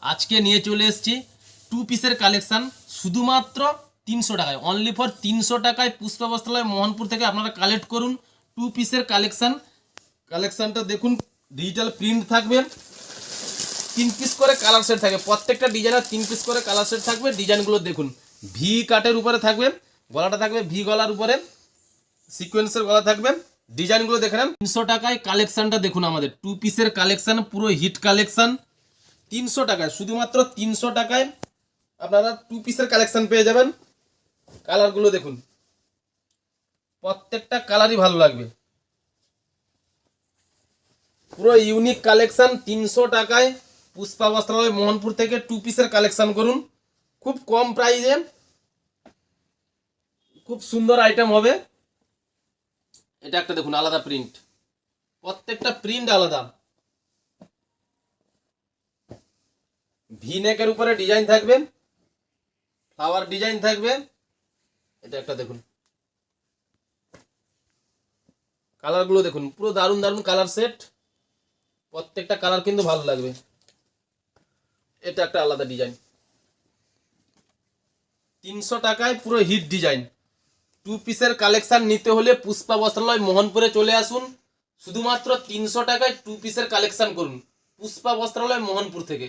আজকে নিয়ে চলে এসেছি টু পিসের কালেকশান শুধুমাত্র 300 টাকায়, অনলি ফর 300 টাকায় পুষ্পা বস্ত্রালয় মোহনপুর থেকে আপনারা কালেক্ট করুন টু পিসের কালেকশানটা দেখুন। ডিজিটাল প্রিন্ট থাকবে, 3 পিস করে কালার সেট থাকবে, প্রত্যেকটা ডিজাইনের 3 পিস করে কালার সেট থাকবে। ডিজাইনগুলো দেখুন, ভি কাটের উপরে থাকবে, গলাটা থাকবে ভি গলার উপরে, সিকোয়েন্সের গলা থাকবে। ডিজাইনগুলো দেখে নেন। 300 টাকায় কালেকশানটা দেখুন, আমাদের টু পিসের কালেকশান পুরো হিট কালেকশান। 300 টাকায়, শুধুমাত্র 300 টাকায় আপনারা টু পিসের কালেকশান পেয়ে যাবেন। কালারগুলো দেখুন, প্রত্যেকটা কালারই ভালো লাগবে, পুরো ইউনিক কালেকশান। 300 টাকায় পুষ্পা বস্ত্রালয় মোহনপুর থেকে টু পিসের কালেকশান করুন, খুব কম প্রাইসে, খুব সুন্দর আইটেম হবে। এটা একটা দেখুন আলাদা প্রিন্ট, প্রত্যেকটা প্রিন্ট আলাদা। ভি নেকের উপরে ডিজাইন থাকবে, ফ্লাওয়ার ডিজাইন থাকবে। এটা একটা দেখুন, কালারগুলো দেখুন, পুরো দারুণ দারুণ কালার সেট, প্রত্যেকটা কালার কিন্তু ভালো লাগবে। এটা একটা আলাদা ডিজাইন, 300 টাকায় পুরো হিট ডিজাইন। টু পিসের কালেকশন নিতে হলে পুষ্পা বস্ত্রালয় মোহনপুরে চলে আসুন, শুধুমাত্র 300 টাকায় টু পিসের কালেকশন করুন পুষ্পা বস্ত্রালয় মোহনপুর থেকে।